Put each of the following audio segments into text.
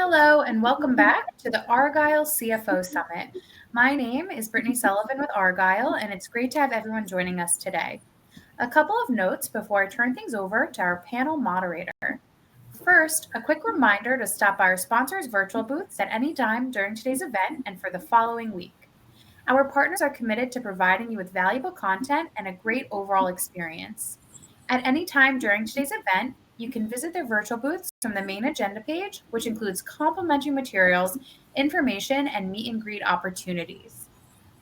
Hello and welcome back to the Argyle CFO Summit. My name is Brittany Sullivan with Argyle, and it's great to have everyone joining us today. A couple of notes before I turn things over to our panel moderator. First, a quick reminder to stop by our sponsors' virtual booths at any time during today's event and for the following week. Our partners are committed to providing you with valuable content and a great overall experience. At any time during today's event, you can visit their virtual booths from the main agenda page, which includes complimentary materials, information, and meet and greet opportunities.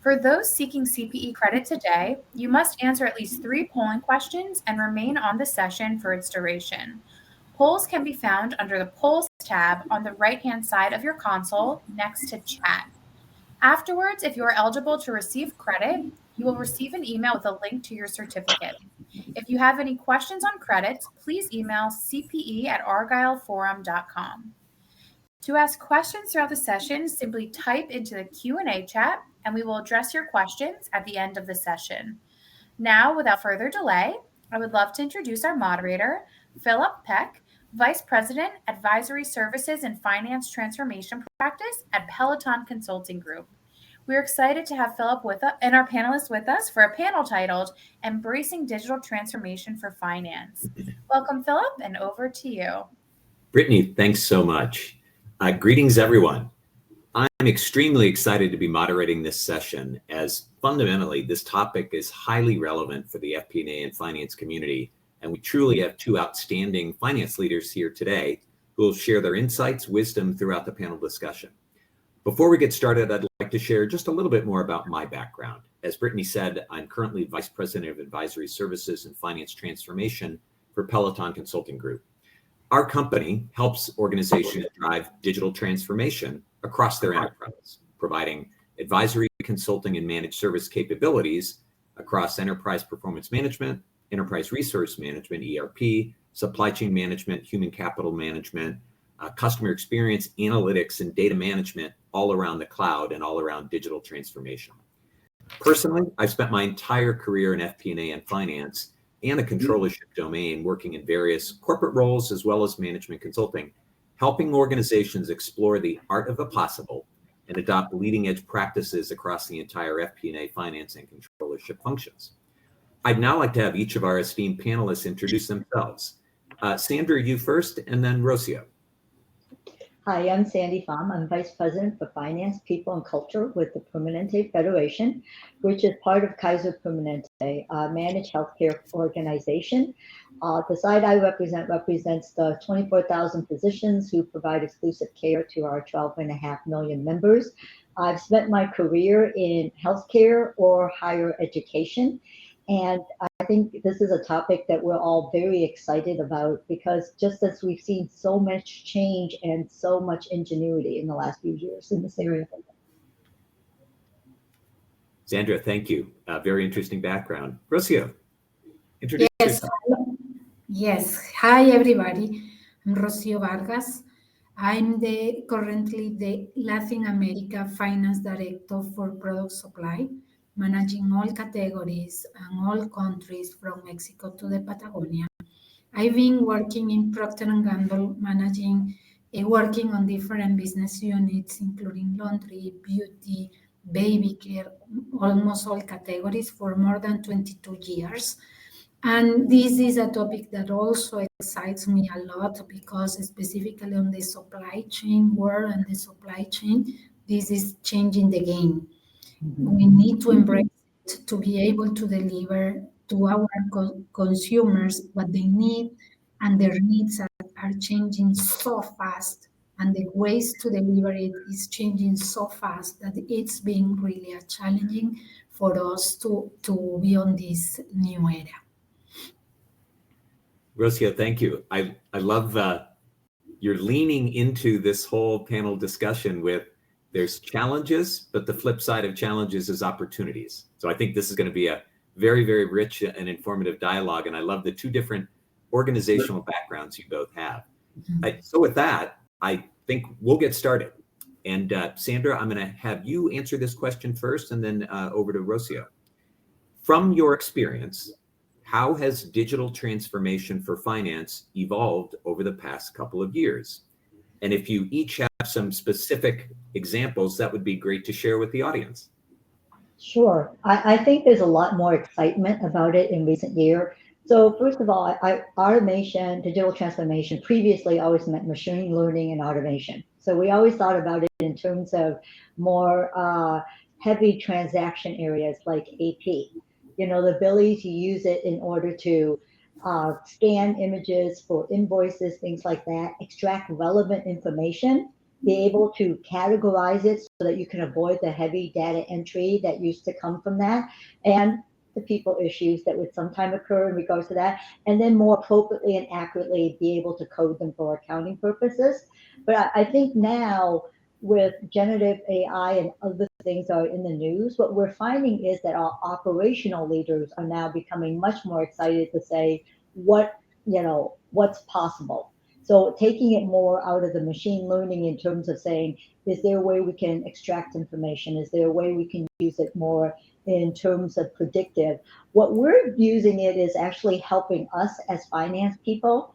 For those seeking CPE credit today, you must answer at least 3 polling questions and remain on the session for its duration. Polls can be found under the Polls tab on the right-hand side of your console next to Chat. Afterwards, if you are eligible to receive credit, you will receive an email with a link to your certificate. If you have any questions on credits, please email cpe@argyleforum.com. To ask questions throughout the session, simply type into the Q&A chat, and we will address your questions at the end of the session. Now, without further delay, I would love to introduce our moderator, Philip Peck, Vice President, Advisory Services and Finance Transformation Practice at Peloton Consulting Group. We're excited to have Philip with us and our panelists with us for a panel titled Embracing Digital Transformation for Finance. Welcome, Philip, and over to you. Brittany, thanks so much. Greetings, everyone. I'm extremely excited to be moderating this session as fundamentally this topic is highly relevant for the FP&A and finance community. And we truly have two outstanding finance leaders here today who will share their insights, wisdom throughout the panel discussion. Before we get started, I'd like to share just a little bit more about my background. As Brittany said, I'm currently Vice President of Advisory Services and Finance Transformation for Peloton Consulting Group. Our company helps organizations drive digital transformation across their enterprise, providing advisory, consulting, and managed service capabilities across enterprise performance management, enterprise resource management, ERP, supply chain management, human capital management, customer experience, analytics, and data management all around the cloud and all around digital transformation. Personally, I've spent my entire career in FP&A and finance and a controllership domain working in various corporate roles as well as management consulting, helping organizations explore the art of the possible and adopt leading edge practices across the entire FP&A finance and controllership functions. I'd now like to have each of our esteemed panelists introduce themselves. Sandra, you first, and then Rocio. Hi, I'm Sandy Pham. I'm Vice President for Finance, People, and Culture with the Permanente Federation, which is part of Kaiser Permanente, a managed healthcare organization. The side I represents the 24,000 physicians who provide exclusive care to our 12.5 million members. I've spent my career in healthcare or higher education. And I think this is a topic that we're all very excited about because just as we've seen so much change and so much ingenuity in the last few years in this area. Sandra, thank you. Very interesting background. Rocio, introduce yourself. Yes. Hi, everybody. I'm Rocio Vargas. I'm currently the Latin America Finance Director for Product Supply, managing all categories and all countries from Mexico to the Patagonia. I've been working in Procter & Gamble, working on different business units, including laundry, beauty, baby care, almost all categories for more than 22 years. And this is a topic that also excites me a lot because specifically on the supply chain world and the supply chain, this is changing the game. We need to embrace it to be able to deliver to our consumers what they need, and their needs are changing so fast, and the ways to deliver it is changing so fast that it's being really challenging for us to be on this new era. Rocio, thank you. I love you're leaning into this whole panel discussion with there's challenges, but the flip side of challenges is opportunities. So I think this is going to be a very, very rich and informative dialogue. And I love the two different organizational backgrounds you both have. So with that, I think we'll get started. And Sandra, I'm going to have you answer this question first and then over to Rocio. From your experience, how has digital transformation for finance evolved over the past couple of years? And if you each have some specific examples, that would be great to share with the audience. Sure. I think there's a lot more excitement about it in recent years. So first of all, automation, digital transformation previously always meant machine learning and automation. So we always thought about it in terms of more heavy transaction areas like AP. The ability to use it in order to scan images for invoices, things like that, extract relevant information, be able to categorize it so that you can avoid the heavy data entry that used to come from that, and the people issues that would sometimes occur in regards to that, and then more appropriately and accurately be able to code them for accounting purposes. But I think now with generative AI and other things are in the news, what we're finding is that our operational leaders are now becoming much more excited to say what's possible. So taking it more out of the machine learning in terms of saying, is there a way we can extract information? Is there a way we can use it more in terms of predictive? What we're using it is actually helping us as finance people,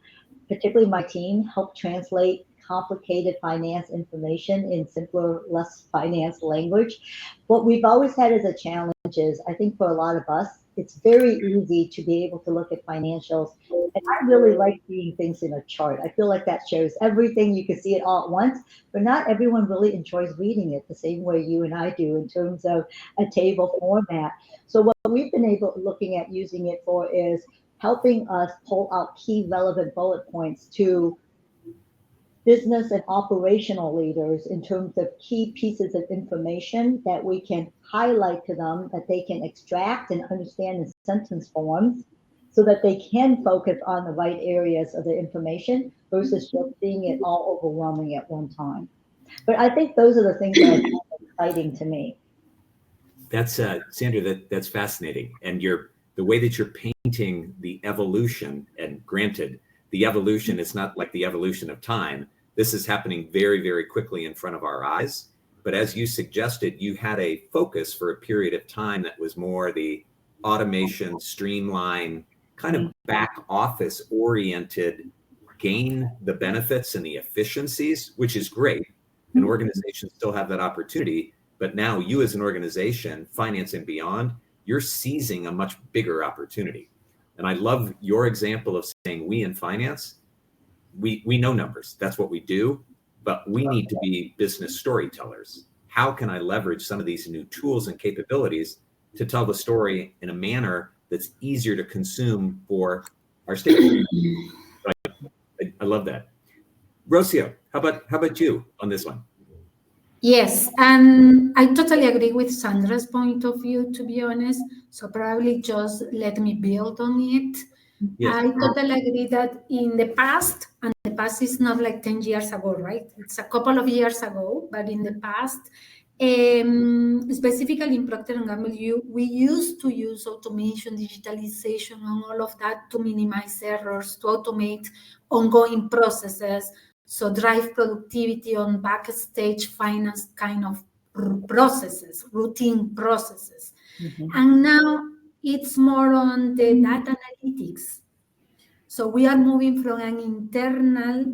particularly my team, help translate complicated finance information in simpler, less finance language. What we've always had as a challenge is, I think for a lot of us, it's very easy to be able to look at financials. And I really like seeing things in a chart. I feel like that shows everything. You can see it all at once, but not everyone really enjoys reading it the same way you and I do in terms of a table format. So what we've been looking at using it for is helping us pull out key relevant bullet points to business and operational leaders in terms of key pieces of information that we can highlight to them, that they can extract and understand in sentence forms so that they can focus on the right areas of the information versus just seeing it all overwhelming at one time. But I think those are the things that are exciting to me. That's Sandra, that's fascinating. And the way that you're painting the evolution, and granted, the evolution is not like the evolution of time. This is happening very, very quickly in front of our eyes. But as you suggested, you had a focus for a period of time that was more the automation, streamline, kind of back office oriented, gain the benefits and the efficiencies, which is great. And organizations still have that opportunity. But now you as an organization, finance and beyond, you're seizing a much bigger opportunity. And I love your example of saying we in finance, we know numbers. That's what we do, but we need to be business storytellers. How can I leverage some of these new tools and capabilities to tell the story in a manner that's easier to consume for our stakeholders? I love that. Rocio, how about you on this one? Yes, and I totally agree with Sandra's point of view, to be honest. So probably just let me build on it. Yes. I totally agree that in the past, and the past is not like 10 years ago, right? It's a couple of years ago, but in the past, specifically in Procter & Gamble, we used to use automation, digitalization, and all of that to minimize errors, to automate ongoing processes, so drive productivity on backstage finance kind of processes, routine processes. Mm-hmm. And now it's more on the data analytics. So we are moving from an internal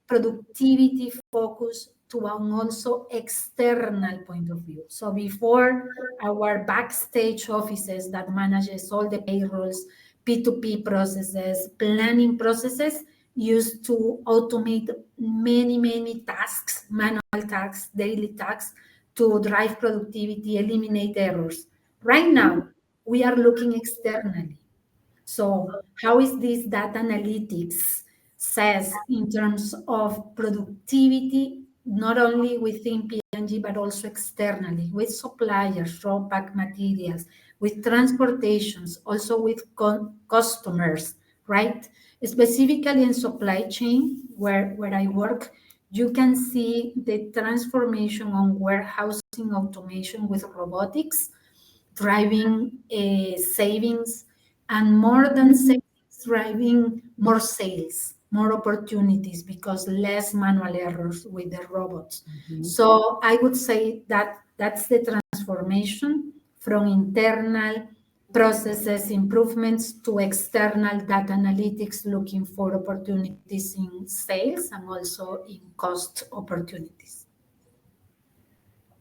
productivity focus to an also external point of view. So before, our backstage offices that manages all the payrolls, P2P processes, planning processes, used to automate many tasks, manual tasks, daily tasks, to drive productivity, eliminate errors. Right now, we are looking externally. So how is this data analytics says in terms of productivity, not only within P&G, but also externally, with suppliers, raw pack materials, with transportations, also with customers, right? Specifically in supply chain, where I work, you can see the transformation on warehousing automation with robotics, driving savings, and more than savings, driving more sales, more opportunities, because less manual errors with the robots. Mm-hmm. So I would say that that's the transformation from internal processes improvements to external data analytics, looking for opportunities in sales and also in cost opportunities.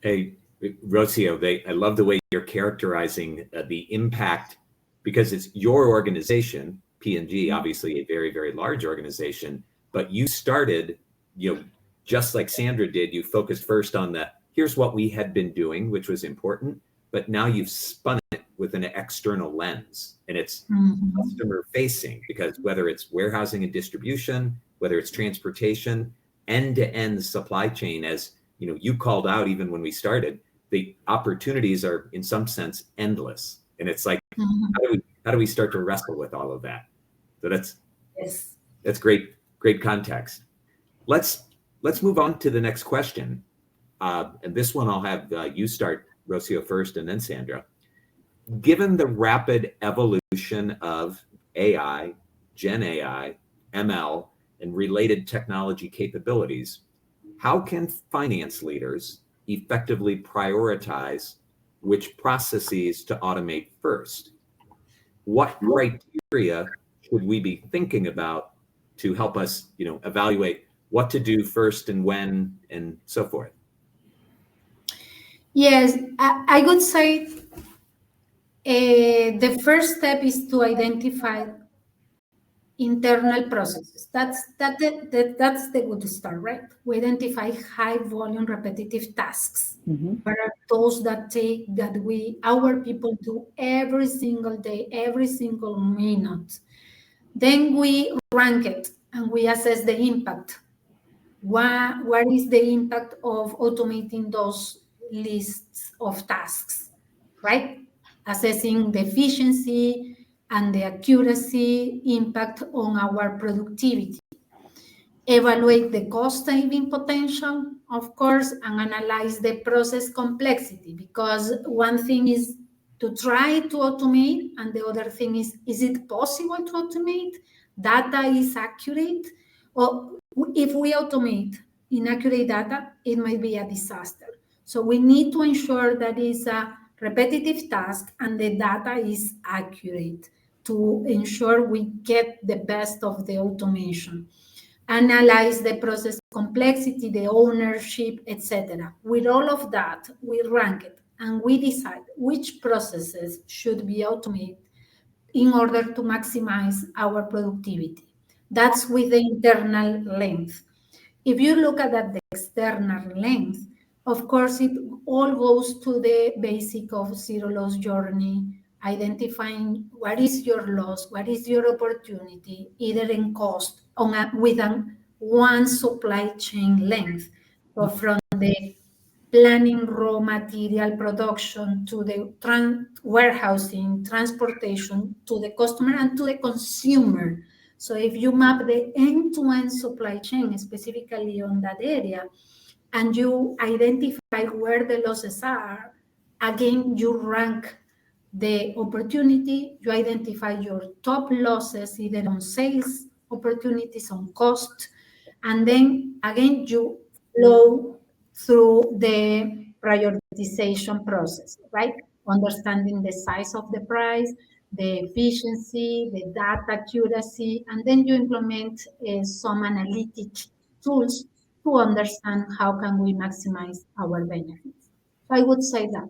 Hey, Rocio, I love the way you're characterizing the impact, because it's your organization, P&G, obviously a very, very large organization, but you started, just like Sandra did, you focused first on here's what we had been doing, which was important, but now you've spun it with an external lens, and it's customer facing, because whether it's warehousing and distribution, whether it's transportation, end-to-end supply chain, as you called out even when we started, the opportunities are in some sense endless. And it's like, how do we start to wrestle with all of that? So that's great context. Let's move on to the next question. And this one I'll have you start, Rocio, first, and then Sandra. Given the rapid evolution of AI, Gen AI, ML, and related technology capabilities, how can finance leaders effectively prioritize which processes to automate first? What criteria should we be thinking about to help us, evaluate what to do first and when and so forth? Yes, I would say the first step is to identify internal processes. That's the good start, right? We identify high volume repetitive tasks. What are those that our people do every single day, every single minute? Then we rank it and we assess the impact. What is the impact of automating those lists of tasks, right? Assessing the efficiency and the accuracy impact on our productivity. Evaluate the cost saving potential, of course, and analyze the process complexity, because one thing is to try to automate, and the other thing is it possible to automate? Data is accurate? Or if we automate inaccurate data, it might be a disaster. So we need to ensure that it's a repetitive task and the data is accurate to ensure we get the best of the automation. Analyze the process complexity, the ownership, etc. With all of that, we rank it and we decide which processes should be automated in order to maximize our productivity. That's with the internal length. If you look at the external length, of course, it all goes to the basic of zero loss journey, identifying what is your loss, what is your opportunity, either in cost with one supply chain length. So from the planning raw material production to the warehousing, transportation, to the customer and to the consumer. So if you map the end-to-end supply chain specifically on that area, and you identify where the losses are, again, you rank the opportunity, you identify your top losses, either on sales opportunities, on cost, and then again, you flow through the prioritization process, right? Understanding the size of the price, the efficiency, the data accuracy, and then you implement some analytic tools to understand how can we maximize our benefits. So I would say that.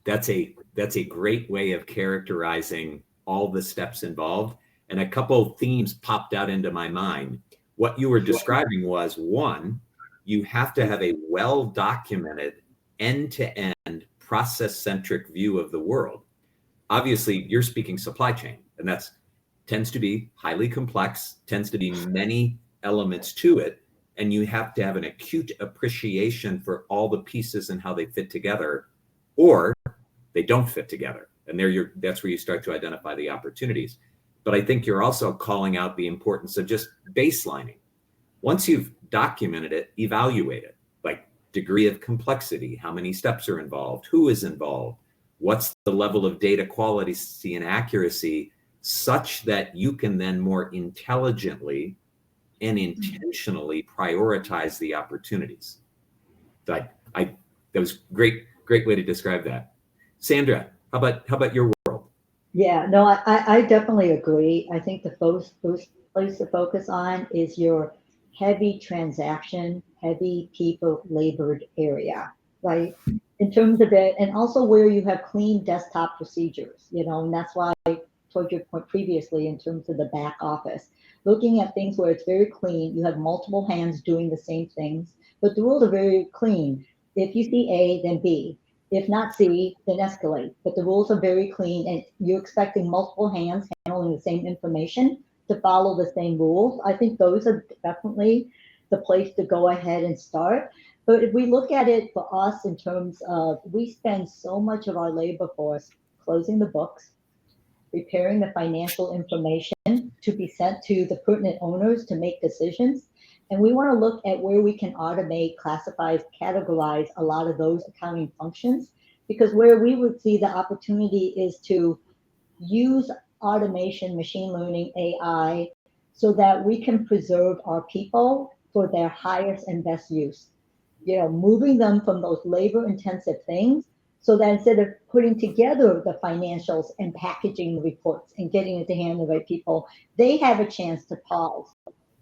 That's a great way of characterizing all the steps involved. And a couple of themes popped out into my mind. What you were describing was, one, you have to have a well-documented end-to-end process-centric view of the world. Obviously, you're speaking supply chain, and that tends to be highly complex, tends to be many elements to it, and you have to have an acute appreciation for all the pieces and how they fit together, or they don't fit together. And that's where you start to identify the opportunities. But I think you're also calling out the importance of just baselining. Once you've documented it, evaluate it, like degree of complexity, how many steps are involved, who is involved, what's the level of data quality and accuracy, such that you can then more intelligently and intentionally prioritize the opportunities. That was great way to describe that. Sandra, How about your world? Yeah, no, I definitely agree. I think the first place to focus on is your heavy transaction, heavy people labored area, right? In terms of it, and also where you have clean desktop procedures, and that's why I told your point previously in terms of the back office. Looking at things where it's very clean, you have multiple hands doing the same things, but the rules are very clean. If you see A, then B. If not C, then escalate. But the rules are very clean, and you're expecting multiple hands handling the same information to follow the same rules. I think those are definitely the place to go ahead and start. But if we look at it for us in terms of we spend so much of our labor force closing the books, preparing the financial information to be sent to the pertinent owners to make decisions. And we want to look at where we can automate, classify, categorize a lot of those accounting functions, because where we would see the opportunity is to use automation, machine learning, AI, so that we can preserve our people for their highest and best use. Moving them from those labor intensive things so that instead of putting together the financials and packaging the reports and getting it to hand the right people, they have a chance to pause.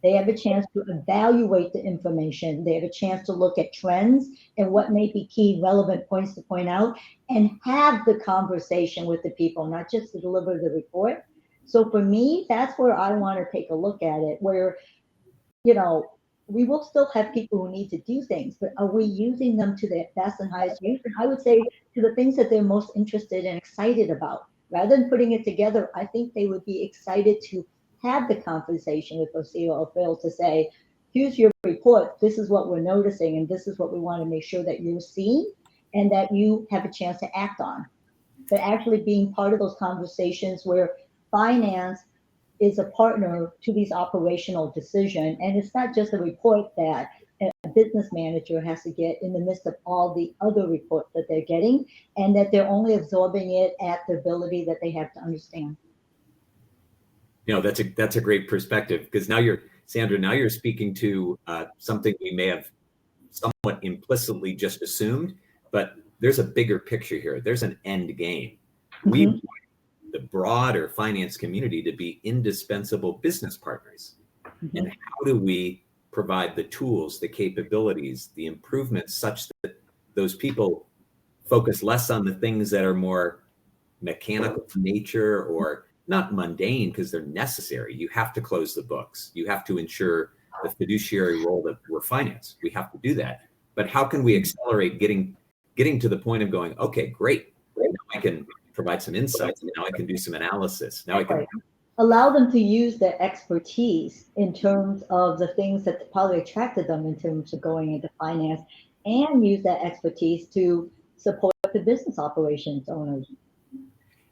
They have a chance to evaluate the information. They have a chance to look at trends and what may be key relevant points to point out and have the conversation with the people, not just to deliver the report. So for me, that's where I want to take a look at it, where, you know, we will still have people who need to do things, but are we using them to their best and highest use? And I would say to the things that they're most interested and excited about. Rather than putting it together, I think they would be excited to have the conversation with Lucia or Phil to say, here's your report, this is what we're noticing, and this is what we want to make sure that you're seeing and that you have a chance to act on. But actually being part of those conversations where finance is a partner to these operational decisions. And it's not just a report that a business manager has to get in the midst of all the other reports that they're getting, and that they're only absorbing it at the ability that they have to understand. That's a great perspective, because Sandra, now you're speaking to something we may have somewhat implicitly just assumed, but there's a bigger picture here. There's an end game. We want the broader finance community to be indispensable business partners. And how do we provide the tools, the capabilities, the improvements such that those people focus less on the things that are more mechanical in nature or not mundane because they're necessary. You have to close the books. You have to ensure the fiduciary role that we're finance. We have to do that. But how can we accelerate getting to the point of going, okay, great. Now I can provide some insights. Now I can do some analysis. Now I can allow them to use their expertise in terms of the things that probably attracted them in terms of going into finance, and use that expertise to support the business operations owners.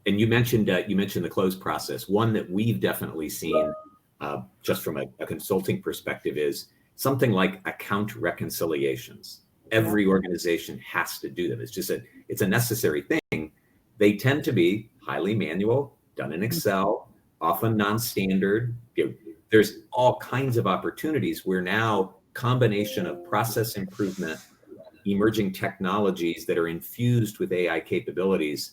And you mentioned the close process. One that we've definitely seen just from a consulting perspective is something like account reconciliations. Every organization has to do them. It's a necessary thing. They tend to be highly manual, done in Excel, often non-standard. There's all kinds of opportunities where now combination of process improvement, emerging technologies that are infused with AI capabilities,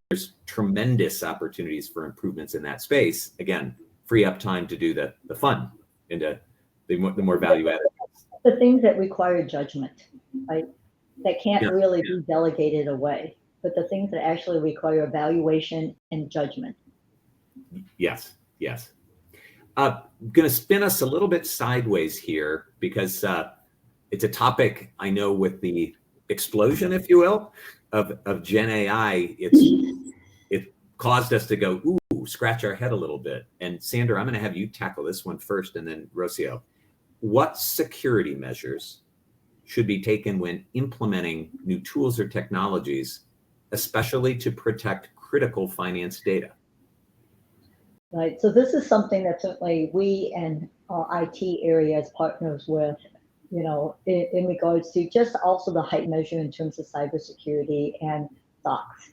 there's tremendous opportunities for improvements in that space. Again, free up time to do the fun and the more value added. The things that require judgment, right? That can't really be delegated away, but the things that actually require evaluation and judgment. Yes. I'm going to spin us a little bit sideways here because it's a topic I know with the explosion, if you will, of Gen AI, it caused us to go, ooh, scratch our head a little bit. And Sandra, I'm going to have you tackle this one first, and then Rocio. What security measures should be taken when implementing new tools or technologies, especially to protect critical finance data? Right. So this is something that certainly we and our IT area as partners with, in regards to just also the height measure in terms of cybersecurity and SOX.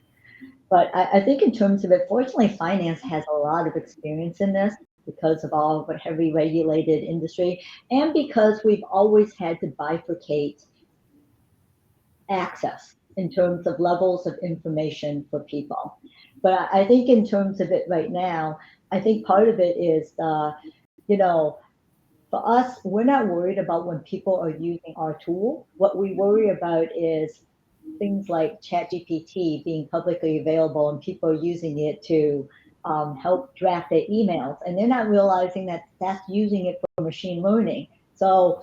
But I think in terms of it, fortunately, finance has a lot of experience in this because of all of a heavy regulated industry, and because we've always had to bifurcate access in terms of levels of information for people. But I think in terms of it right now, I think part of it is, for us, we're not worried about when people are using our tool. What we worry about is things like ChatGPT being publicly available and people using it to help draft their emails. And they're not realizing that that's using it for machine learning. So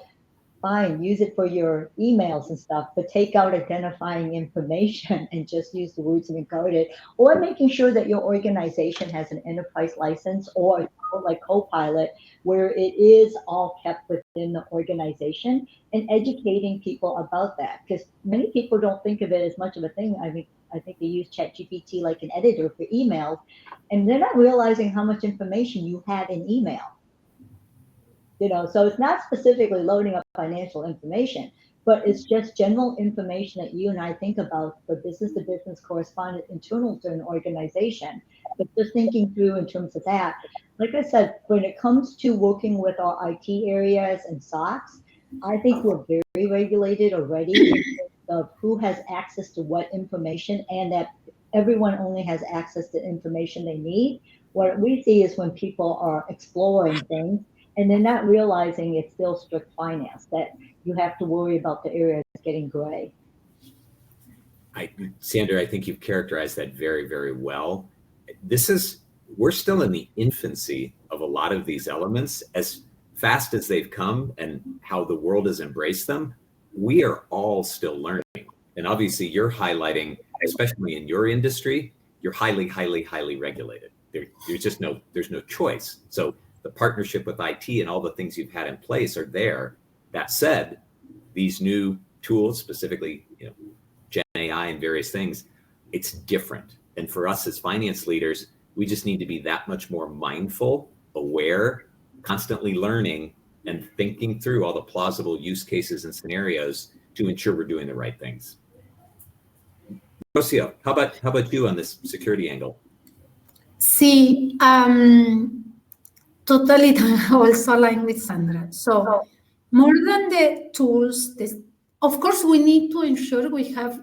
fine, use it for your emails and stuff, but take out identifying information and just use the words and encode it, or making sure that your organization has an enterprise license or like Copilot, where it is all kept within the organization, and educating people about that. Because many people don't think of it as much of a thing. I think they use ChatGPT like an editor for emails, and they're not realizing how much information you have in email. So it's not specifically loading up financial information, but it's just general information that you and I think about for business to business correspondent internal to an organization. But just thinking through in terms of that, like I said, when it comes to working with our IT areas and SOCs, I think we're very regulated already in terms of who has access to what information, and that everyone only has access to information they need. What we see is when people are exploring things, and they're not realizing it's still strict finance, that you have to worry about the area that's getting gray. Sandra, I think you've characterized that very, very well. We're still in the infancy of a lot of these elements. As fast as they've come and how the world has embraced them, we are all still learning. And obviously you're highlighting, especially in your industry, you're highly, highly, highly regulated. There's no choice. So the partnership with IT and all the things you've had in place are there. That said, these new tools, specifically, Gen AI and various things, it's different. And for us as finance leaders, we just need to be that much more mindful, aware, constantly learning, and thinking through all the plausible use cases and scenarios to ensure we're doing the right things. Rocio, how about you on this security angle? Sí, totally also aligned with Sandra. So more than the tools, of course, we need to ensure we have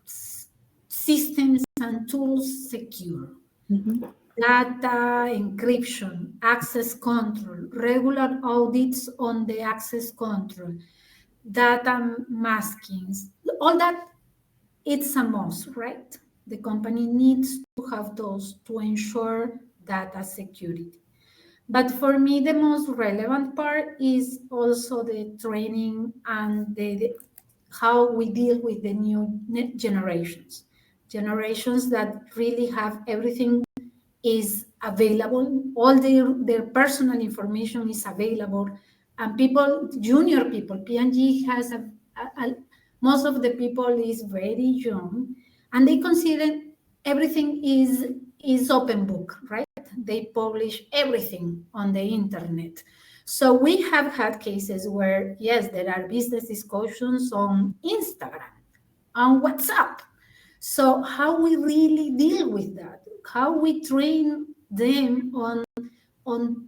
systems and tools secure. Mm-hmm. Data encryption, access control, regular audits on the access control, data maskings, all that, it's a must, right? The company needs to have those to ensure data security. But for me, the most relevant part is also the training and how we deal with the new generations that really have everything is available, all their personal information is available, and junior people, P&G has most of the people is very young, and they consider everything is open book, right? They publish everything on the internet. So we have had cases where, yes, there are business discussions on Instagram, on WhatsApp. So how we really deal with that, how we train them on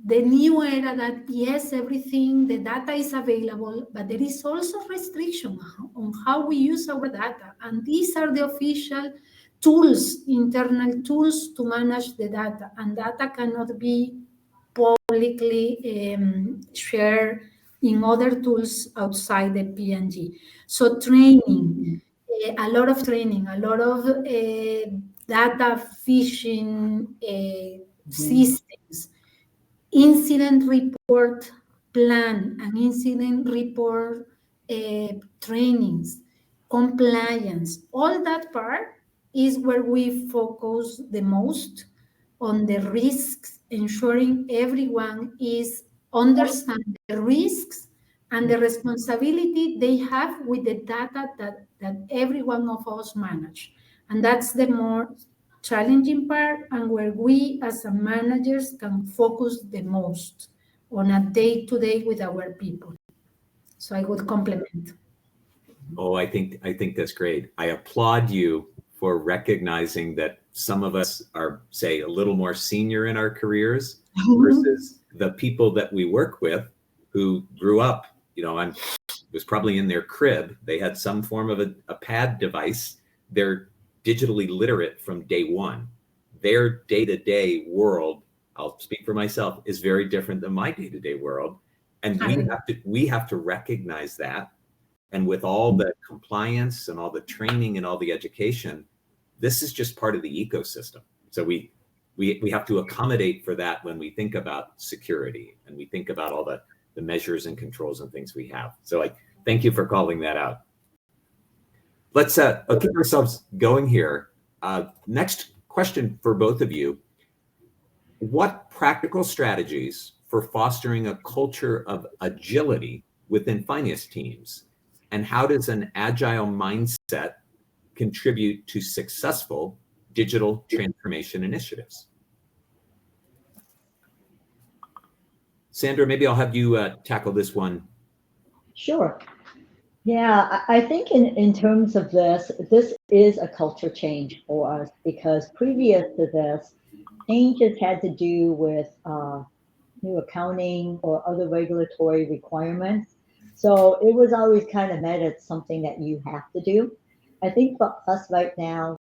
the new era that, yes, everything, the data is available, but there is also restriction on how we use our data. And these are the official tools, internal tools to manage the data. And data cannot be publicly shared in other tools outside the P&G. So training, a lot of training, a lot of data phishing systems, incident report plan and incident report trainings, compliance, all that part is where we focus the most on the risks, ensuring everyone is understand the risks and the responsibility they have with the data that every one of us manage. And that's the more challenging part, and where we as a managers can focus the most on a day-to-day with our people. So I would complement. Oh, I think that's great. I applaud you for recognizing that some of us are, say, a little more senior in our careers versus the people that we work with who grew up, was probably in their crib. They had some form of a pad device they're digitally literate from day one. Their day-to-day world, I'll speak for myself, is very different than my day-to-day world. And we have to recognize that. And with all the compliance and all the training and all the education, this is just part of the ecosystem. So we have to accommodate for that when we think about security and we think about all the measures and controls and things we have. So thank you for calling that out. Let's keep ourselves going here. Next question for both of you. What practical strategies for fostering a culture of agility within finance teams? And how does an agile mindset contribute to successful digital transformation initiatives? Sandra, maybe I'll have you tackle this one. Sure. Yeah, I think in terms of this is a culture change for us, because previous to this, changes had to do with new accounting or other regulatory requirements. So it was always kind of met as something that you have to do. I think for us right now,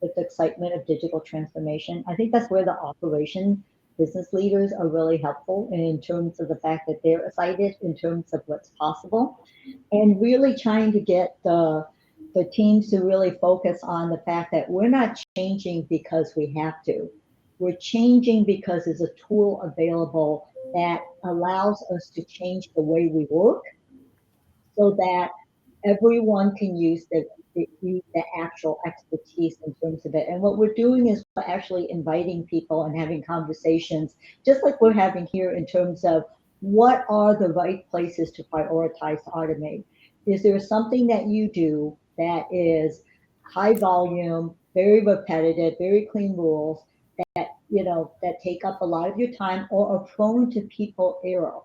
with the excitement of digital transformation, I think that's where the operation business leaders are really helpful in terms of the fact that they're excited in terms of what's possible, and really trying to get the teams to really focus on the fact that we're not changing because we have to. We're changing because there's a tool available that allows us to change the way we work so that everyone can use the actual expertise in terms of it. And what we're doing is we're actually inviting people and having conversations, just like we're having here, in terms of what are the right places to prioritize to automate. Is there something that you do that is high volume, very repetitive, very clean rules, that that take up a lot of your time or are prone to people error?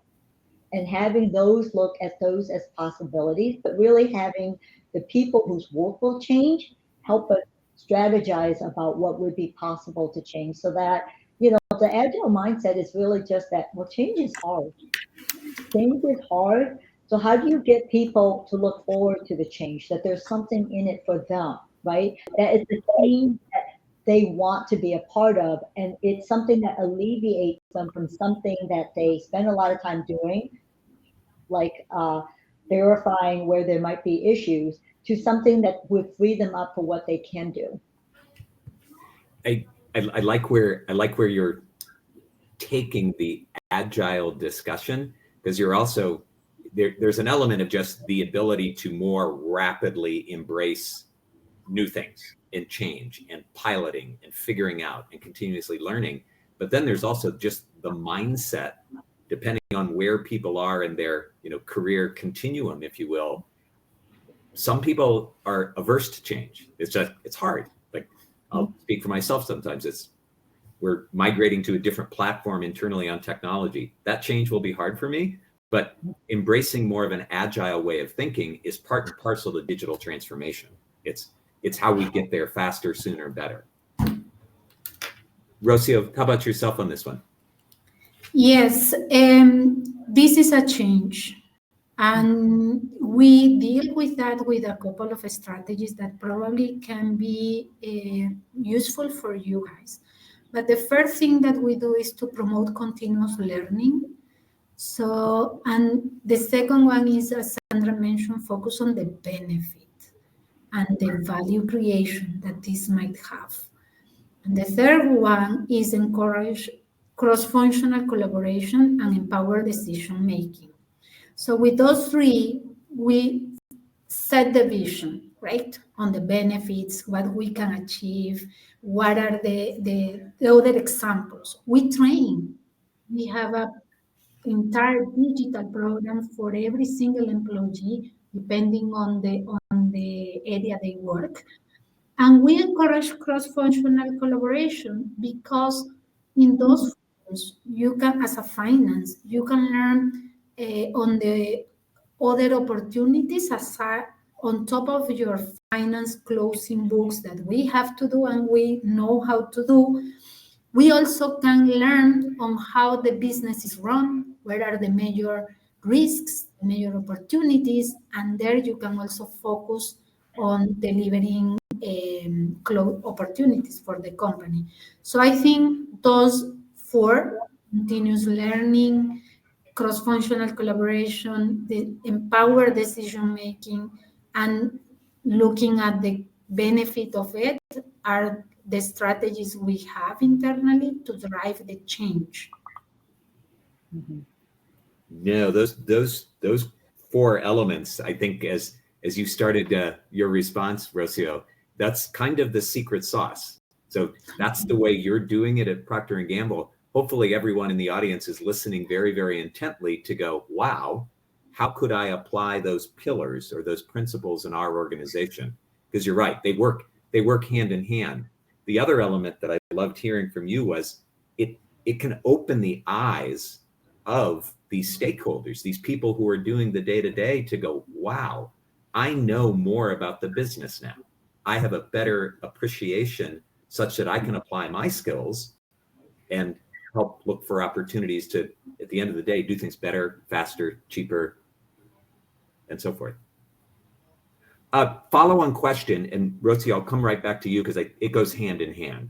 And having those look at those as possibilities, but really having the people whose work will change help us strategize about what would be possible to change, so that the agile mindset is really just that, well, change is hard. Change is hard. So how do you get people to look forward to the change, that there's something in it for them, right? That it's a change that they want to be a part of, and it's something that alleviates them from something that they spend a lot of time doing, like verifying where there might be issues, to something that would free them up for what they can do. I like where you're taking the agile discussion, because you're also there's an element of just the ability to more rapidly embrace new things and change and piloting and figuring out and continuously learning. But then there's also just the mindset, depending on where people are in their career continuum, if you will. Some people are averse to change. It's hard. Like, I'll speak for myself. Sometimes we're migrating to a different platform internally on technology. That change will be hard for me, but embracing more of an agile way of thinking is part and parcel to digital transformation. It's how we get there faster, sooner, better. Rocio, how about yourself on this one? Yes, this is a change. And we deal with that with a couple of strategies that probably can be useful for you guys. But the first thing that we do is to promote continuous learning. So, and the second one is, as Sandra mentioned, focus on the benefit and the value creation that this might have. And the third one is encourage cross-functional collaboration and empower decision-making. So with those three, we set the vision, right, on the benefits, what we can achieve, what are the other examples. We train. We have an entire digital program for every single employee, depending on the area they work. And we encourage cross-functional collaboration, because in those forums, you can, as a finance, you can learn on the other opportunities aside, on top of your finance closing books that we have to do and we know how to do. We also can learn on how the business is run, where are the major risks, major opportunities, and there you can also focus on delivering opportunities for the company. So I think those four, continuous learning, cross-functional collaboration, the empower decision making, and looking at the benefit of it are the strategies we have internally to drive the change. Mhm. No, those four elements, I think, as you started your response, Rocio, that's kind of the secret sauce. So that's the way you're doing it at Procter and Gamble. Hopefully, everyone in the audience is listening very, very intently to go, wow, how could I apply those pillars or those principles in our organization? Because you're right, they work hand in hand. The other element that I loved hearing from you was it can open the eyes of these stakeholders, these people who are doing the day-to-day, to go, wow, I know more about the business now. I have a better appreciation such that I can apply my skills and help look for opportunities to, at the end of the day, do things better, faster, cheaper, and so forth. Follow-on question, and Rosie, I'll come right back to you because it goes hand in hand.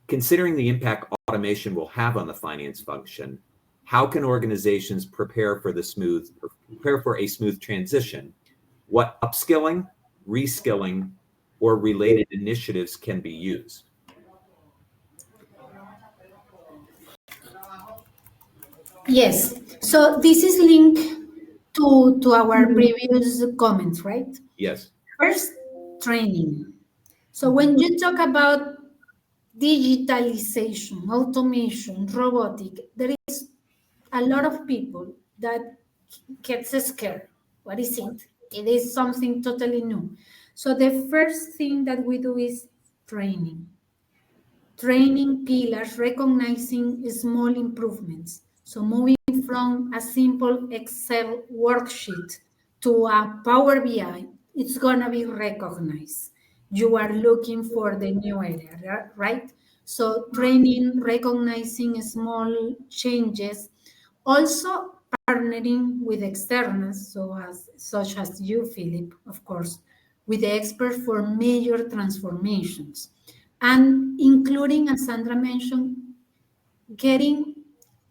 Considering the impact automation will have on the finance function, how can organizations prepare for a smooth transition? What upskilling, reskilling, or related initiatives can be used? Yes, so this is linked to our previous comments, right? Yes. First, training. So when you talk about digitalization, automation, robotic, there is a lot of people that gets scared. What is it? It is something totally new. So the first thing that we do is training. Training pillars, recognizing small improvements. So moving from a simple Excel worksheet to a Power BI, it's going to be recognized. You are looking for the new area, right? So training, recognizing small changes, also partnering with externals, such as you, Philip, of course, with the experts for major transformations, and including, as Sandra mentioned,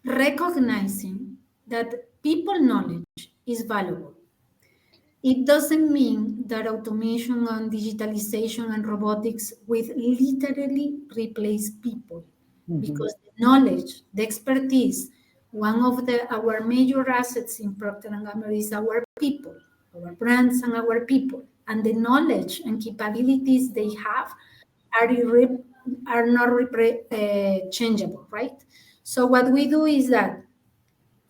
recognizing that people knowledge is valuable. It doesn't mean that automation and digitalization and robotics will literally replace people, because the knowledge, the expertise, one of our major assets in Procter & Gamble is our people, our brands and our people, and the knowledge and capabilities they have are not changeable, right? So what we do is that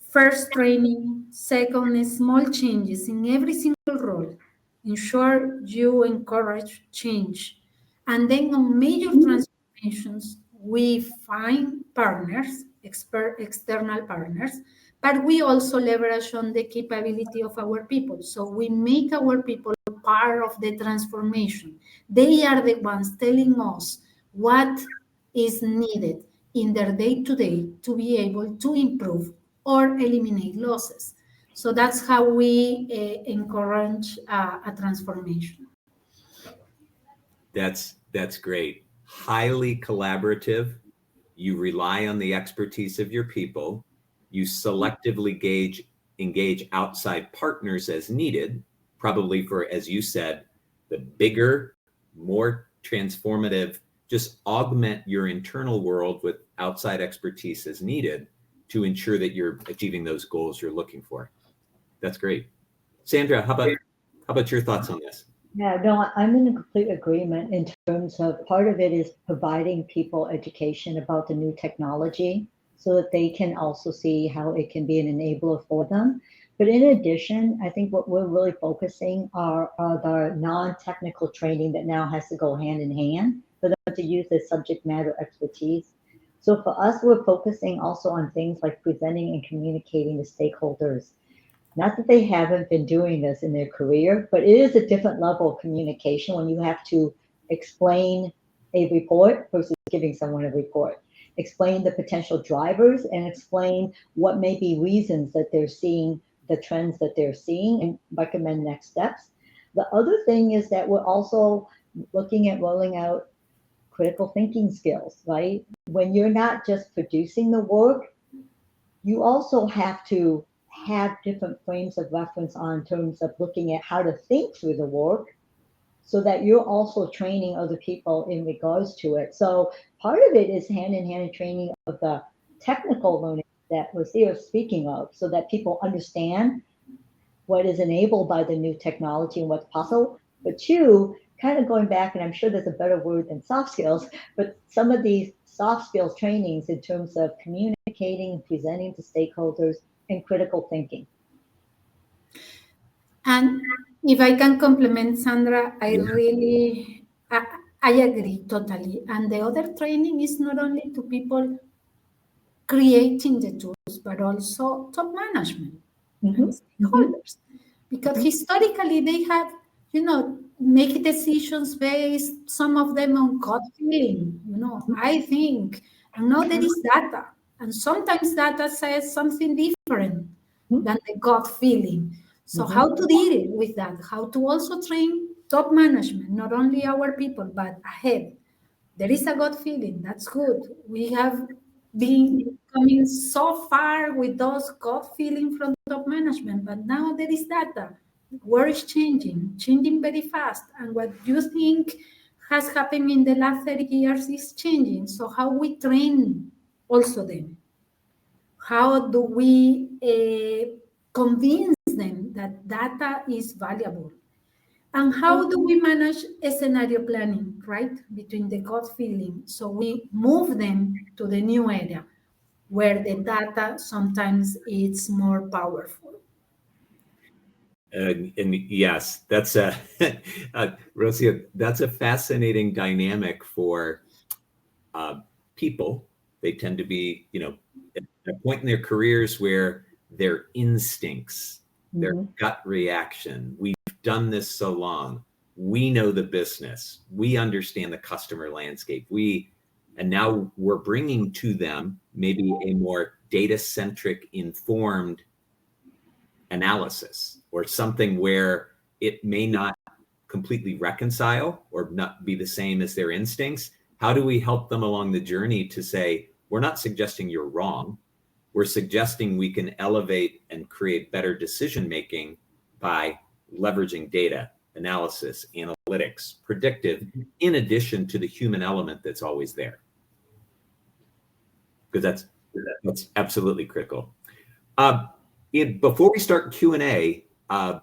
first, training. Second, small changes in every single role. Ensure you encourage change. And then on major transformations, we find partners, external partners, but we also leverage on the capability of our people. So we make our people part of the transformation. They are the ones telling us what is needed in their day-to-day to be able to improve or eliminate losses. So that's how we encourage a transformation. That's great. Highly collaborative. You rely on the expertise of your people. You selectively engage outside partners as needed, probably for, as you said, the bigger, more transformative, just augment your internal world with outside expertise as needed to ensure that you're achieving those goals you're looking for. That's great. Sandra, how about your thoughts on this? Yeah, no, I'm in complete agreement in terms of part of it is providing people education about the new technology so that they can also see how it can be an enabler for them. But in addition, I think what we're really focusing are the non-technical training that now has to go hand in hand for them to use their subject matter expertise. So for us, we're focusing also on things like presenting and communicating to stakeholders. Not that they haven't been doing this in their career, but it is a different level of communication when you have to explain a report versus giving someone a report. Explain the potential drivers and explain what may be reasons that they're seeing the trends that they're seeing and recommend next steps. The other thing is that we're also looking at rolling out critical thinking skills, right? When you're not just producing the work, you also have to have different frames of reference on terms of looking at how to think through the work so that you're also training other people in regards to it. So part of it is hand in hand training of the technical learning that Lucia is speaking of, so that people understand what is enabled by the new technology and what's possible. But two, kind of going back, and I'm sure there's a better word than soft skills, but some of these soft skills trainings in terms of communicating, presenting to stakeholders, and critical thinking. And if I can compliment Sandra, I agree totally. And the other training is not only to people creating the tools, but also top management and stakeholders. Because historically they have, make decisions based, some of them on gut feeling, I think. And now there is data. And sometimes data says something different than the gut feeling. So how to deal with that? How to also train top management, not only our people, but ahead. There is a gut feeling. That's good. We have been coming so far with those gut feeling from top management, but now there is data. World is changing very fast. And what you think has happened in the last 30 years is changing. So how we train also them? How do we convince them that data is valuable? And how do we manage a scenario planning, right? Between the gut feeling. So we move them to the new area where the data sometimes is more powerful. And yes, that's a Rosia, that's a fascinating dynamic for people. They tend to be, at a point in their careers where their instincts, their gut reaction, we've done this so long, we know the business, we understand the customer landscape, and now we're bringing to them maybe a more data-centric, informed analysis, or something where it may not completely reconcile or not be the same as their instincts. How do we help them along the journey to say, we're not suggesting you're wrong, we're suggesting we can elevate and create better decision making by leveraging data, analysis, analytics, predictive, in addition to the human element that's always there? Because that's absolutely critical. Before we start Q&A, I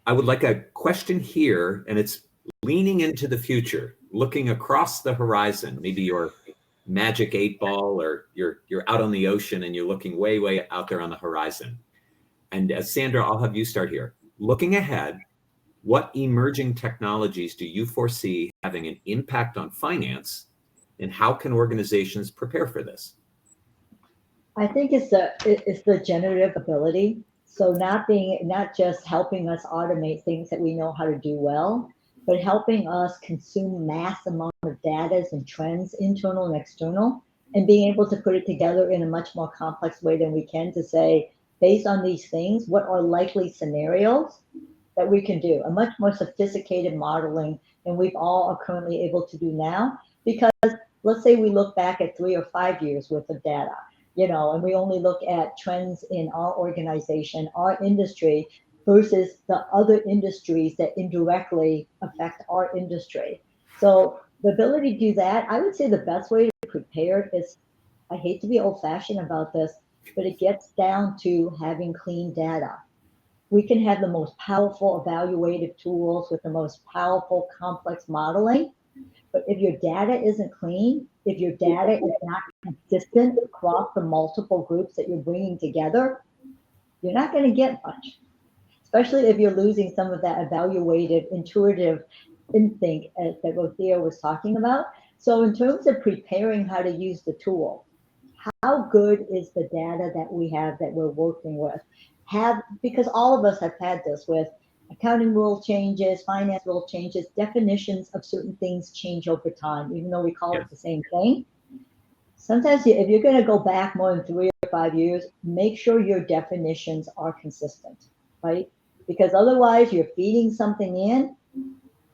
would like a question here, and it's leaning into the future, looking across the horizon, maybe your magic 8-ball, or you're out on the ocean and you're looking way out there on the horizon. And Sandra, I'll have you start here. Looking ahead, what emerging technologies do you foresee having an impact on finance, and how can organizations prepare for this? I think it's the generative ability. So not just helping us automate things that we know how to do well, but helping us consume mass amount of data and trends, internal and external, and being able to put it together in a much more complex way than we can, to say, based on these things, what are likely scenarios that we can do? A much more sophisticated modeling than we've all are currently able to do now. Because let's say we look back at 3 or 5 years worth of data, and we only look at trends in our organization, our industry, versus the other industries that indirectly affect our industry. So the ability to do that, I would say the best way to prepare is, I hate to be old-fashioned about this, but it gets down to having clean data. We can have the most powerful evaluative tools with the most powerful complex modeling, but if your data isn't clean, if your data is not consistent across the multiple groups that you're bringing together, you're not going to get much, especially if you're losing some of that evaluative, intuitive instinct that Rothea was talking about. So in terms of preparing how to use the tool, how good is the data that we have that we're working with? Because all of us have had this with accounting rule changes, finance rule changes, definitions of certain things change over time, even though we call it the same thing. Sometimes if you're going to go back more than 3 or 5 years, make sure your definitions are consistent, right? Because otherwise you're feeding something in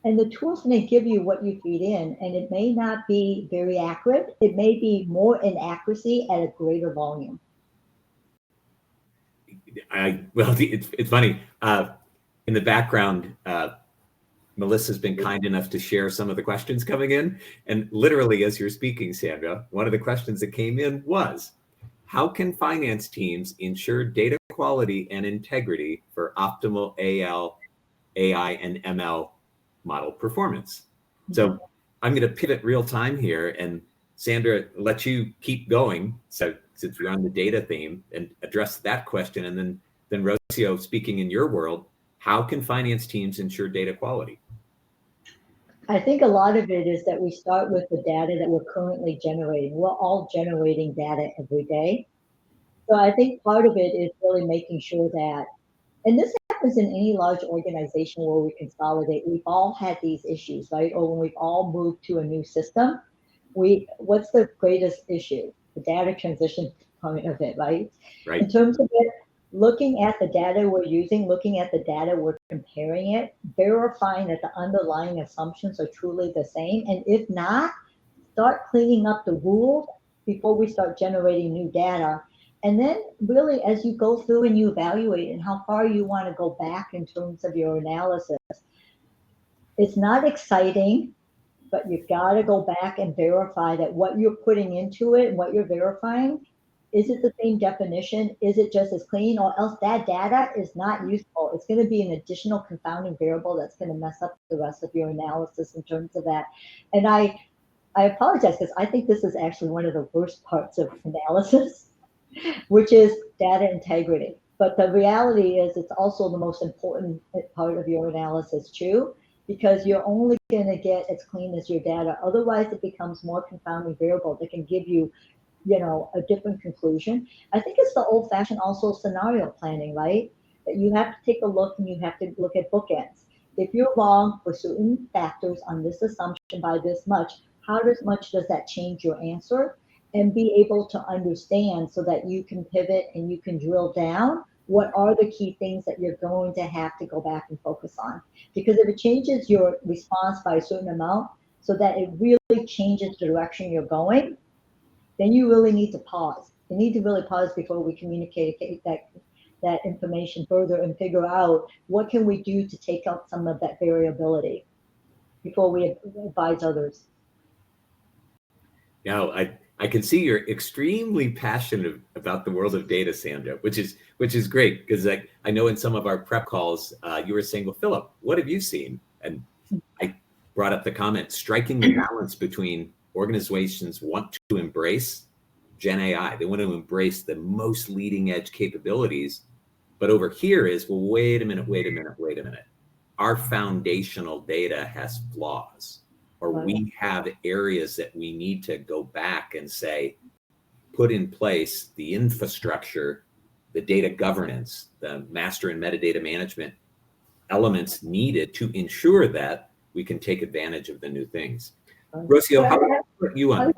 And the tools may give you what you feed in, and it may not be very accurate. It may be more inaccuracy at a greater volume. Well, it's funny. In the background, Melissa's been kind enough to share some of the questions coming in. And literally, as you're speaking, Sandra, one of the questions that came in was, how can finance teams ensure data quality and integrity for optimal AI, and ML model performance? So I'm going to pivot real time here, and Sandra, let you keep going. So since we're on the data theme, and address that question, and then Rocio, speaking in your world, how can finance teams ensure data quality? I think a lot of it is that we start with the data that we're currently generating. We're all generating data every day. So I think part of it is really making sure that, and this happens in any large organization where we consolidate, we've all had these issues, right? Or when we've all moved to a new system, what's the greatest issue? The data transition component of it, right? Right. In terms of it, looking at the data we're using, looking at the data we're comparing it, verifying that the underlying assumptions are truly the same. And if not, start cleaning up the rules before we start generating new data. And then really, as you go through and you evaluate and how far you want to go back in terms of your analysis, it's not exciting, but you've got to go back and verify that what you're putting into it and what you're verifying, is it the same definition? Is it just as clean? Or else that data is not useful. It's going to be an additional confounding variable that's going to mess up the rest of your analysis in terms of that. And I apologize because I think this is actually one of the worst parts of analysis, which is data integrity. But the reality is it's also the most important part of your analysis too, because you're only going to get as clean as your data. Otherwise, it becomes more confounding variable that can give you, a different conclusion. I think it's the old-fashioned also scenario planning, right? That you have to take a look and you have to look at bookends. If you're wrong for certain factors on this assumption by this much, how much does that change your answer? And be able to understand so that you can pivot and you can drill down what are the key things that you're going to have to go back and focus on. Because if it changes your response by a certain amount so that it really changes the direction you're going, then you really need to pause. You need to really pause before we communicate that information further and figure out what can we do to take out some of that variability before we advise others. Now, I can see you're extremely passionate about the world of data, Sandra, which is great, because I know in some of our prep calls, you were saying, well, Philip, what have you seen? And I brought up the comment, striking the balance between organizations want to embrace Gen AI. They want to embrace the most leading edge capabilities. But over here is, well, wait a minute. Our foundational data has flaws, or we have areas that we need to go back and say, put in place the infrastructure, the data governance, the master and metadata management elements needed to ensure that we can take advantage of the new things. Rocio, how about you on?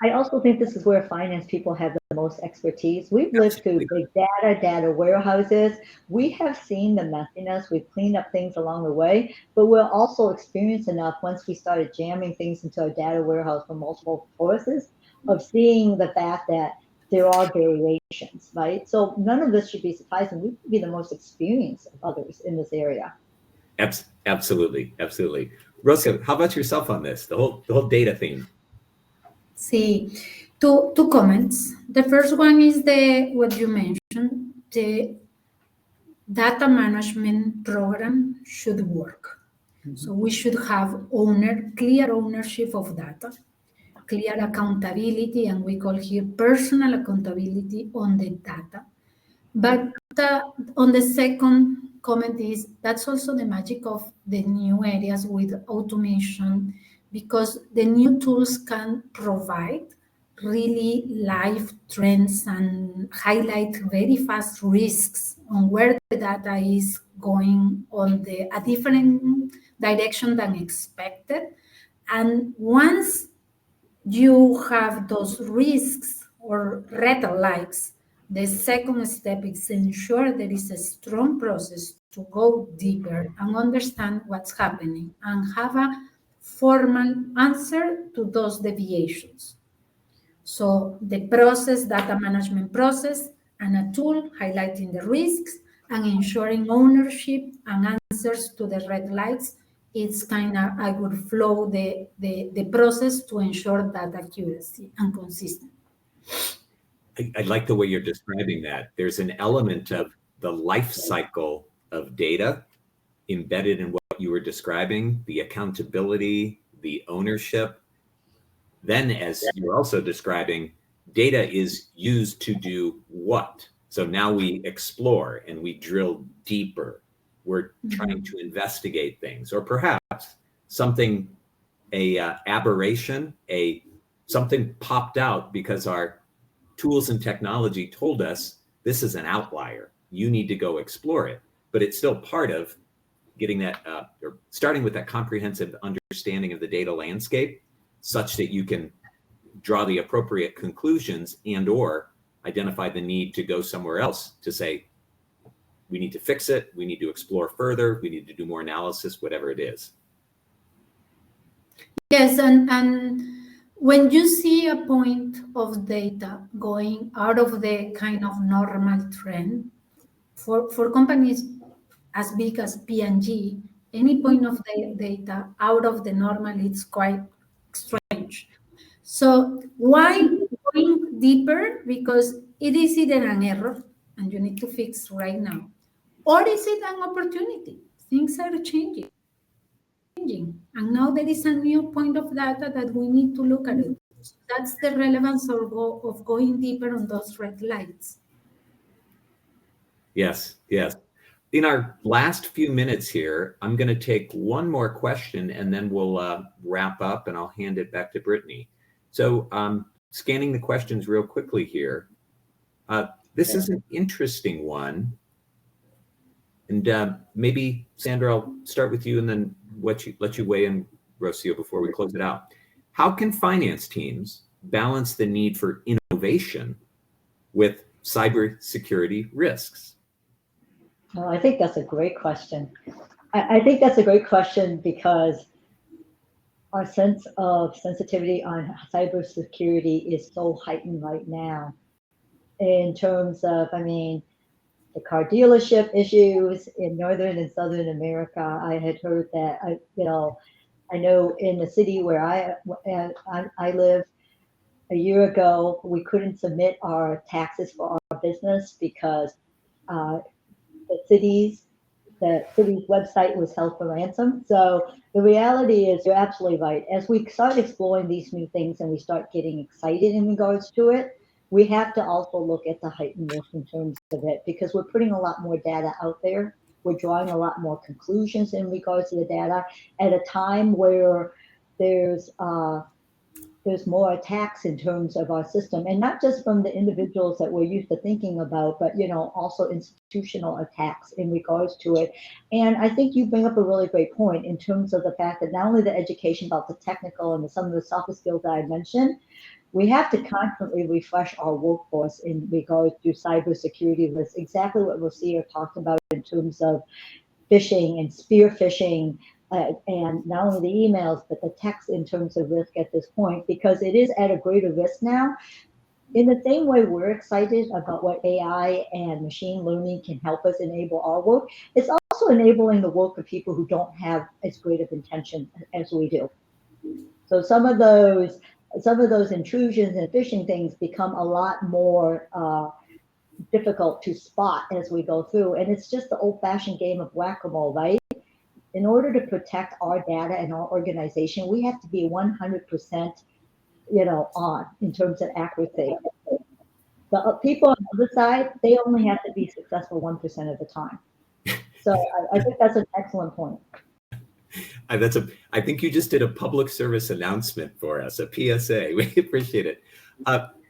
I also think this is where finance people have the most expertise. We've lived through big data warehouses. We have seen the messiness. We've cleaned up things along the way, but we're also experienced enough once we started jamming things into a data warehouse from multiple sources of seeing the fact that there are variations, right? So none of this should be surprising. We could be the most experienced of others in this area. Absolutely. Rocio, how about yourself on this, the whole data theme? See, two comments. The first one is what you mentioned, the data management program should work. Mm-hmm. So we should have clear ownership of data, clear accountability, and we call here personal accountability on the data. But on the second comment is, that's also the magic of the new areas with automation, because the new tools can provide really live trends and highlight very fast risks on where the data is going on a different direction than expected. And once you have those risks or red lights, The second step is ensure there is a strong process to go deeper and understand what's happening and have a formal answer to those deviations. So the process, data management process, and a tool highlighting the risks and ensuring ownership and answers to the red lights. It's kind of, I would flow the process to ensure that accuracy and consistency. I like the way you're describing that. There's an element of the life cycle of data embedded in what you were describing, the accountability, the ownership. Then, as you're also describing, data is used to do what? So now we explore and we drill deeper. We're trying to investigate things, or perhaps something, aberration, something popped out because our tools and technology told us this is an outlier. You need to go explore it. But it's still part of getting that, or starting with that comprehensive understanding of the data landscape, such that you can draw the appropriate conclusions and or identify the need to go somewhere else to say, we need to fix it, we need to explore further, we need to do more analysis, whatever it is. Yes, and when you see a point of data going out of the kind of normal trend, for companies as big as P&G, any point of the data out of the normal, it's quite strange. So why going deeper? Because it is either an error and you need to fix right now, or is it an opportunity? Things are changing. And now there is a new point of data that we need to look at it. So that's the relevance of going deeper on those red lights. Yes, yes. In our last few minutes here, I'm going to take one more question and then we'll wrap up and I'll hand it back to Brittany. So scanning the questions real quickly here. This is an interesting one. And maybe, Sandra, I'll start with you and then let you weigh in, Rocio, before we close it out. How can finance teams balance the need for innovation with cybersecurity risks? Oh, I think that's a great question. I think that's a great question because our sense of sensitivity on cybersecurity is so heightened right now in terms of, I mean, the car dealership issues in Northern and Southern America. I had heard that, I know in the city where I live, a year ago, we couldn't submit our taxes for our business because the city's website was held for ransom. So the reality is, you're absolutely right. As we start exploring these new things and we start getting excited in regards to it, we have to also look at the heightened risk in terms of it, because we're putting a lot more data out there. We're drawing a lot more conclusions in regards to the data at a time where there's more attacks in terms of our system, and not just from the individuals that we're used to thinking about, but also institutional attacks in regards to it. And I think you bring up a really great point in terms of the fact that not only the education about the technical and some of the softer skills that I mentioned, we have to constantly refresh our workforce in regards to cybersecurity risks. Exactly what Rocio talked about in terms of phishing and spear phishing, and not only the emails, but the text in terms of risk at this point, because it is at a greater risk now. In the same way we're excited about what AI and machine learning can help us enable our work, it's also enabling the work of people who don't have as great of intention as we do. So some of those intrusions and phishing things become a lot more difficult to spot as we go through. And it's just the old-fashioned game of whack-a-mole, right? In order to protect our data and our organization, we have to be 100%, on in terms of accuracy. The people on the other side, they only have to be successful 1% of the time. So I think that's an excellent point. I think you just did a public service announcement for us, a PSA. We appreciate it.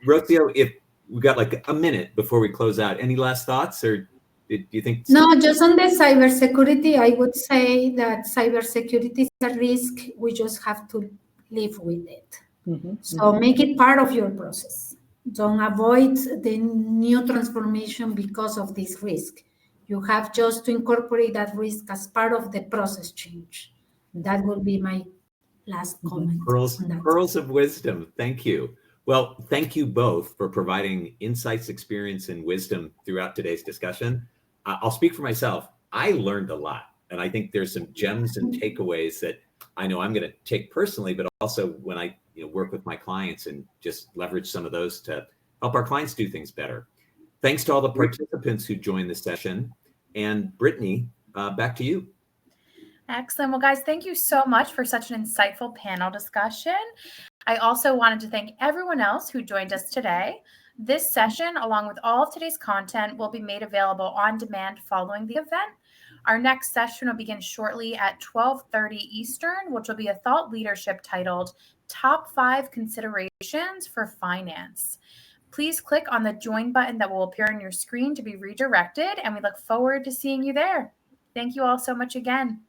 Rocio, if we got like a minute before we close out, any last thoughts, or do you think? No, just on the cybersecurity, I would say that cybersecurity is a risk. We just have to live with it. Mm-hmm. So make it part of your process. don't avoid the new transformation because of this risk. You have just to incorporate that risk as part of the process change. That will be my last comment on that. Pearls of wisdom. Thank you. Well, thank you both for providing insights, experience, and wisdom throughout today's discussion. I'll speak for myself. I learned a lot, and I think there's some gems and takeaways that I know I'm going to take personally, but also when I work with my clients and just leverage some of those to help our clients do things better. Thanks to all the participants who joined the session. And Brittany, back to you. Excellent. Well, guys, thank you so much for such an insightful panel discussion. I also wanted to thank everyone else who joined us today. This session, along with all of today's content, will be made available on demand following the event. Our next session will begin shortly at 12:30 Eastern, which will be a thought leadership titled Top 5 Considerations for Finance. Please click on the join button that will appear on your screen to be redirected, and we look forward to seeing you there. Thank you all so much again.